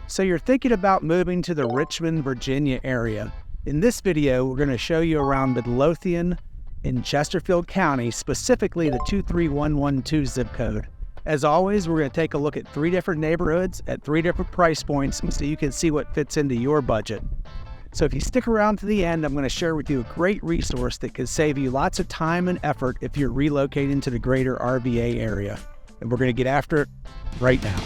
So you're thinking about moving to the Richmond, Virginia area. In this video, we're going to show you around Midlothian in Chesterfield County, specifically the 23112 zip code. As always, we're going to take a look at 3 different neighborhoods at 3 different price points so you can see what fits into your budget. So if you stick around to the end, I'm going to share with you a great resource that could save you lots of time and effort if you're relocating to the greater RVA area. And we're going to get after it right now.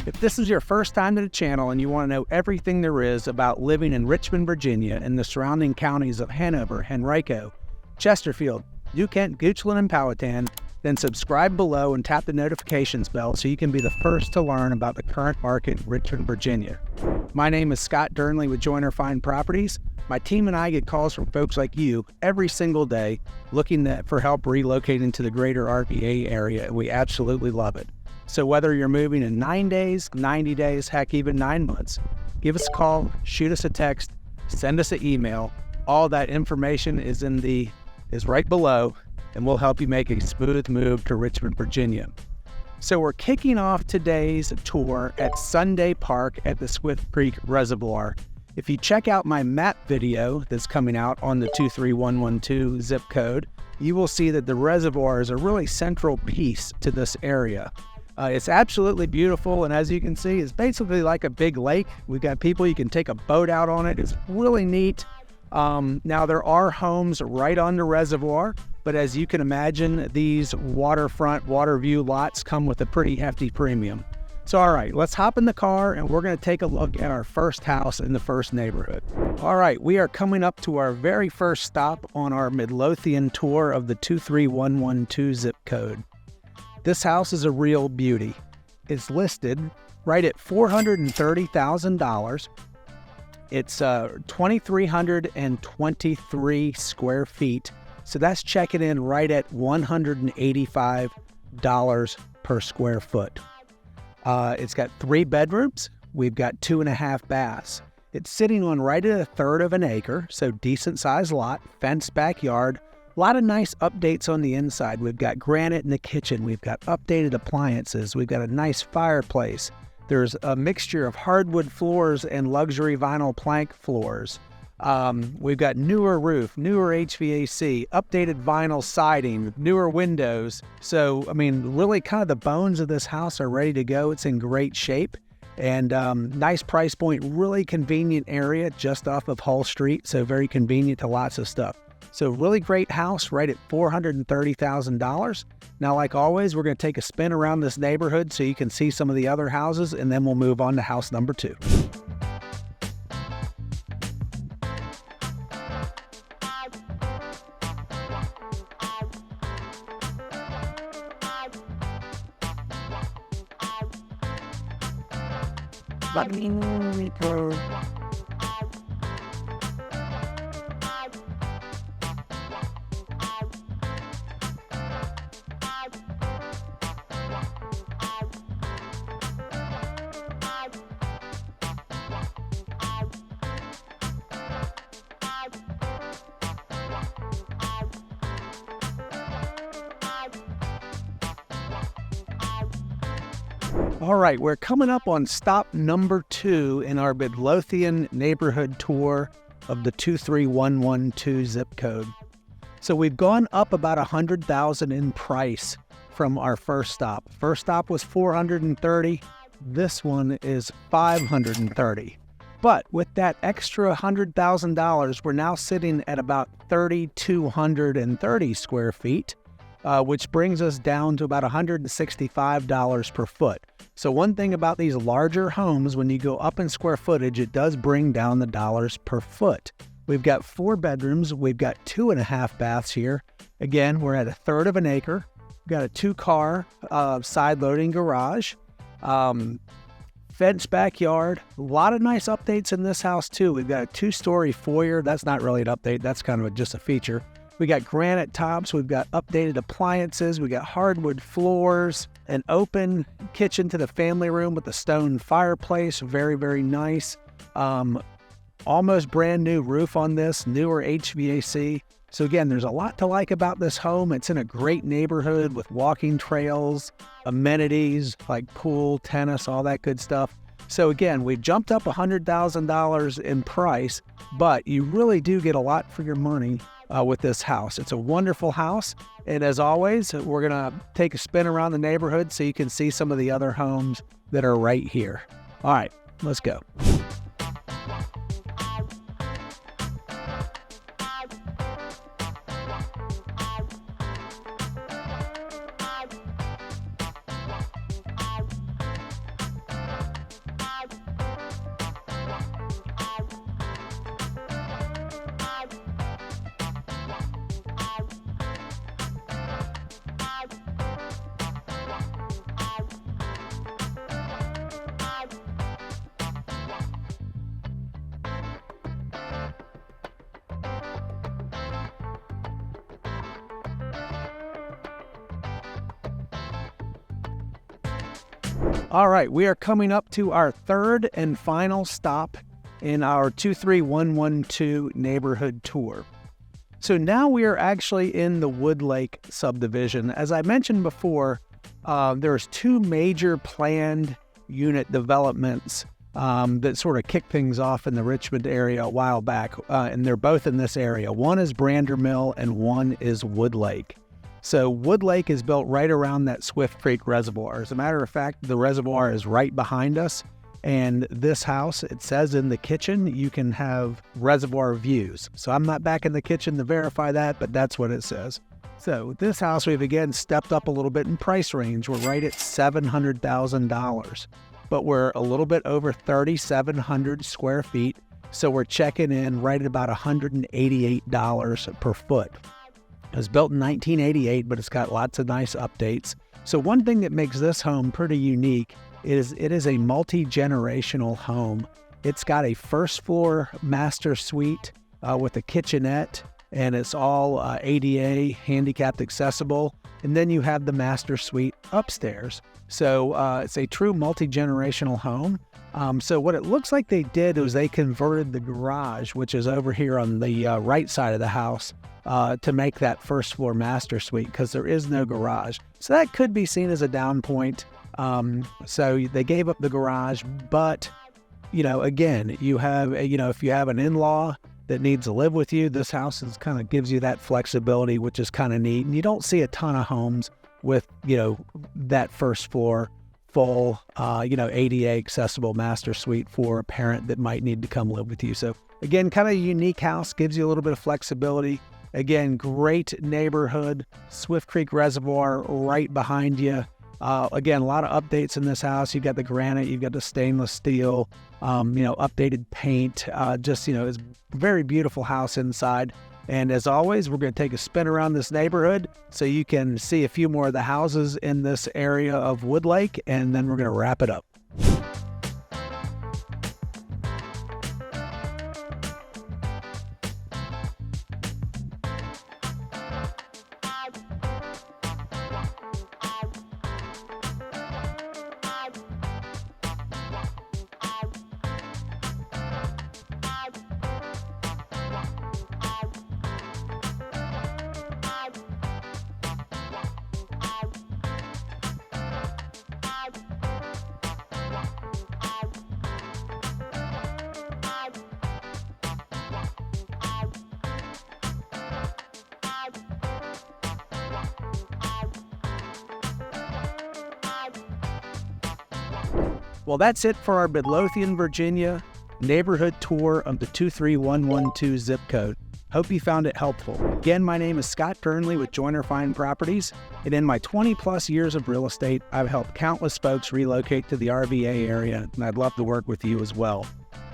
If this is your first time to the channel and you want to know everything there is about living in Richmond, Virginia and the surrounding counties of Hanover, Henrico, Chesterfield, New Kent, Goochland, and Powhatan, then subscribe below and tap the notifications bell so you can be the first to learn about the current market in Richmond, Virginia. My name is Scott.Dearnley with Joyner Fine Properties. My team and I get calls from folks like you every single day looking for help relocating to the greater RVA area, and we absolutely love it. So whether you're moving in 9 days, 90 days, heck, even 9 months, give us a call, shoot us a text, send us an email. All that information is right below, and we'll help you make a smooth move to Richmond, Virginia. So we're kicking off today's tour at Sunday Park at the Swift Creek Reservoir. If you check out my map video that's coming out on the 23112 zip code, you will see that the reservoir is a really central piece to this area. It's absolutely beautiful, and as you can see, it's basically like a big lake. We've got people, you can take a boat out on it. It's really neat. Now, there are homes right on the reservoir, but as you can imagine, these waterfront, water view lots come with a pretty hefty premium. So, all right, let's hop in the car, and we're going to take a look at our first house in the first neighborhood. All right, we are coming up to our very first stop on our Midlothian tour of the 23112 zip code. This house is a real beauty. It's listed right at $430,000. It's 2,323 square feet. So that's checking in right at $185 per square foot. It's got 3 bedrooms. We've got 2.5 baths. It's sitting on right at 1/3 of an acre, so decent sized lot, fenced backyard. A lot of nice updates on the inside. We've got granite in the kitchen. We've got updated appliances. We've got a nice fireplace. There's a mixture of hardwood floors and luxury vinyl plank floors. We've got newer roof, newer HVAC, updated vinyl siding, newer windows. So, I mean, really kind of the bones of this house are ready to go. It's in great shape and nice price point, really convenient area just off of Hull Street. So very convenient to lots of stuff. So really great house right at $430,000. Now, like always, we're going to take a spin around this neighborhood so you can see some of the other houses, and then we'll move on to house number 2. All right, we're coming up on stop number 2 in our Midlothian neighborhood tour of the 23112 zip code. So we've gone up about $100,000 in price from our first stop. First stop was $430. This one is $530. But with that extra $100,000, we're now sitting at about 3,230 square feet, which brings us down to about $165 per foot. So one thing about these larger homes, when you go up in square footage, it does bring down the dollars per foot. We've got 4 bedrooms. We've got 2.5 baths here. Again, we're at 1/3 of an acre. We've got a 2-car side loading garage, fenced backyard. A lot of nice updates in this house too. We've got a 2-story foyer. That's not really an update. That's kind of just a feature. We got granite tops. We've got updated appliances. We got hardwood floors, an open kitchen to the family room with a stone fireplace. Very, very nice. Almost brand new roof on this, newer HVAC. So again, there's a lot to like about this home. It's in a great neighborhood with walking trails, amenities like pool, tennis, all that good stuff. So again, we've jumped up $100,000 in price, but you really do get a lot for your money with this house. It's a wonderful house. And as always, we're going to take a spin around the neighborhood so you can see some of the other homes that are right here. All right, let's go. All right, we are coming up to our third and final stop in our 23112 neighborhood tour. So now we are actually in the Woodlake subdivision. As I mentioned before, there's two major planned unit developments that sort of kicked things off in the Richmond area a while back, and they're both in this area. One is Brander Mill and one is Woodlake. So Woodlake is built right around that Swift Creek Reservoir. As a matter of fact, the reservoir is right behind us. And this house, it says in the kitchen, you can have reservoir views. So I'm not back in the kitchen to verify that, but that's what it says. So this house, we've again stepped up a little bit in price range. We're right at $700,000, but we're a little bit over 3,700 square feet. So we're checking in right at about $188 per foot. It was built in 1988, but it's got lots of nice updates. So one thing that makes this home pretty unique is it is a multi-generational home. It's got a first floor master suite with a kitchenette, and it's all ADA, handicapped accessible. And then you have the master suite upstairs. So it's a true multi-generational home. So what it looks like they did was they converted the garage, which is over here on the right side of the house, to make that first floor master suite because there is no garage. So that could be seen as a down point. So they gave up the garage, but, again, you have, if you have an in-law that needs to live with you, this house is kind of gives you that flexibility, which is kind of neat. And you don't see a ton of homes with, that first floor full, ADA accessible master suite for a parent that might need to come live with you. So again, kind of a unique house, gives you a little bit of flexibility. Again, great neighborhood, Swift Creek Reservoir right behind you. Again, a lot of updates in this house. You've got the granite, you've got the stainless steel, updated paint. It's a very beautiful house inside. And as always, we're going to take a spin around this neighborhood so you can see a few more of the houses in this area of Woodlake, and then we're going to wrap it up. Well, that's it for our Midlothian, Virginia neighborhood tour of the 23112 zip code. Hope you found it helpful. Again, my name is Scott.Dearnley with Joyner Fine Properties, and in my 20 plus years of real estate, I've helped countless folks relocate to the RVA area, and I'd love to work with you as well.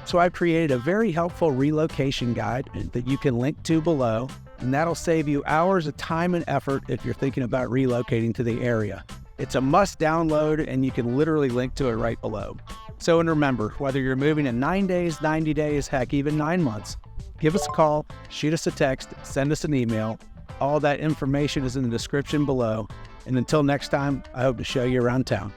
So I've created a very helpful relocation guide that you can link to below, and that'll save you hours of time and effort if you're thinking about relocating to the area. It's a must download, and you can literally link to it right below. So, and remember, whether you're moving in 9 days, 90 days, heck, even 9 months, give us a call, shoot us a text, send us an email. All that information is in the description below. And until next time, I hope to show you around town.